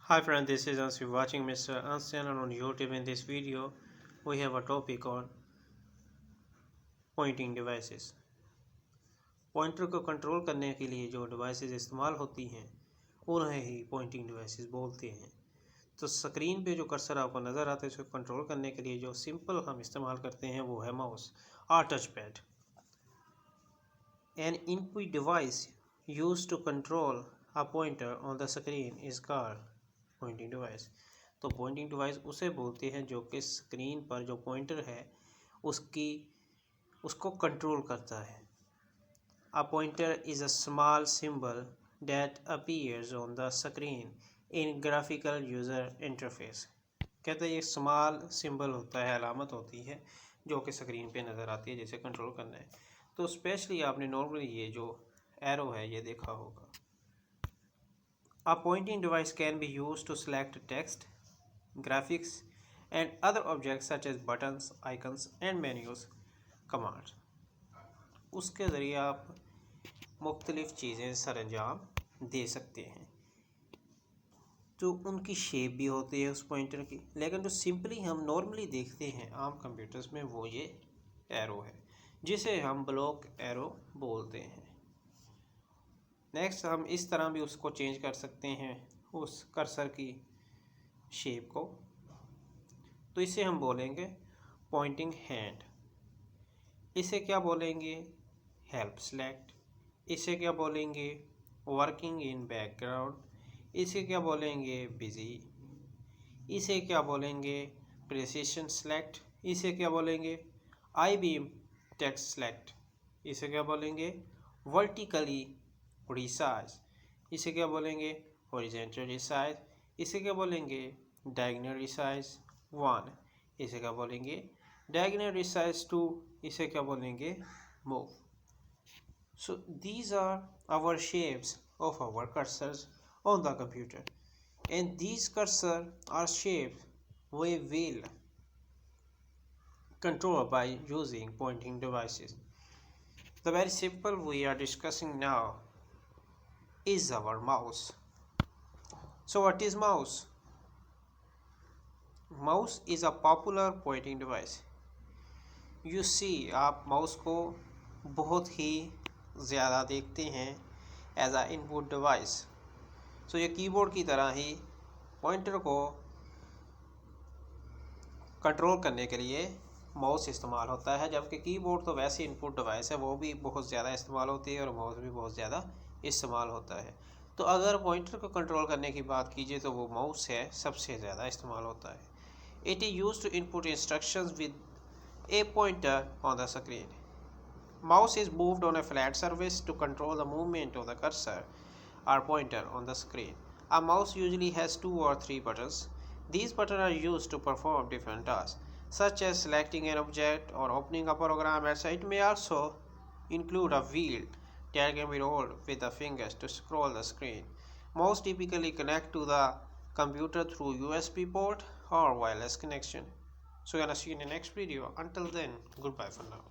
Hi friend, this is Answer watching Mr. Answer on YouTube. In this video, we have a topic on pointing devices. Pointer को control करने के लिए जो devices इस्तेमाल होती हैं उन्हें ही पॉइंटिंग डिवाइसेस बोलते हैं। तो स्क्रीन पे जो कर्सर आपको नज़र आता है उसको कंट्रोल करने के लिए जो सिंपल हम इस्तेमाल करते हैं वो है माउस और touch pad. An input device used to control a pointer on the screen is called pointing device. तो पॉइंटिंग डिवाइस उसे बोलते हैं जो कि स्क्रीन पर जो पॉइंटर है उसको कंट्रोल करता है। A pointer is a small symbol that appears on the screen in graphical user interface. कहते हैं ये स्मॉल सिंबल होता है, अलामत होती है जो कि स्क्रीन पे नज़र आती है जिसे कंट्रोल करना है। तो स्पेशली आपने नॉर्मली ये जो एरो है ये देखा होगा। A pointing device can be used to select text, graphics, and other objects such as buttons, icons, and menus commands. उसके ज़रिए आप मुख्तलिफ़ चीज़ें सरअंजाम दे सकते हैं। तो उनकी शेप भी होती है उस पॉइंटर की, लेकिन जो सिंपली हम नॉर्मली देखते हैं आम कंप्यूटर्स में वो ये एरो है जिसे हम ब्लॉक एरो बोलते हैं। नेक्स्ट हम इस तरह भी उसको चेंज कर सकते हैं उस कर्सर की शेप को। तो इसे हम बोलेंगे पॉइंटिंग हैंड। इसे क्या बोलेंगे हेल्प सेलेक्ट। इसे क्या बोलेंगे वर्किंग इन बैकग्राउंड। इसे क्या बोलेंगे बिजी। इसे क्या बोलेंगे प्रिसिशन सेलेक्ट। इसे क्या बोलेंगे आई बीम टेक्स्ट सेलेक्ट। इसे क्या बोलेंगे वर्टिकली रिसाइज। इसे क्या बोलेंगे हॉरिजॉन्टल रिसाइज। इसे क्या बोलेंगे डायगोनल रिसाइज 1। इसे क्या बोलेंगे डायगोनल रिसाइज 2। इसे क्या बोलेंगे move. So these are our shapes of our cursors on the computer and these cursor are shapes we will control by using pointing devices. The very simple we are discussing now is our mouse. So what is mouse? Mouse is a popular pointing device. You see आप mouse को बहुत ही ज़्यादा देखते हैं as आ input device. सो ये keyboard की तरह ही pointer को कंट्रोल करने के लिए माउस इस्तेमाल होता है, जबकि कीबोर्ड तो वैसे इनपुट डिवाइस है वो भी बहुत ज़्यादा इस्तेमाल होती है और माउस भी बहुत ज़्यादा इस्तेमाल होता है। तो अगर पॉइंटर को कंट्रोल करने की बात कीजिए तो वो माउस है सबसे ज़्यादा इस्तेमाल होता है। It is used to input instructions with a pointer on the screen. Mouse is moved on a flat surface to control the movement of the cursor or pointer on the screen. A mouse usually has 2 or 3 buttons. These buttons are used to perform different tasks, such as selecting an object or opening a program, etc. It may also include a wheel that can be rolled with the fingers to scroll the screen. Mouse typically connect to the computer through USB port or wireless connection. So we're gonna see you in the next video. Until then, goodbye for now.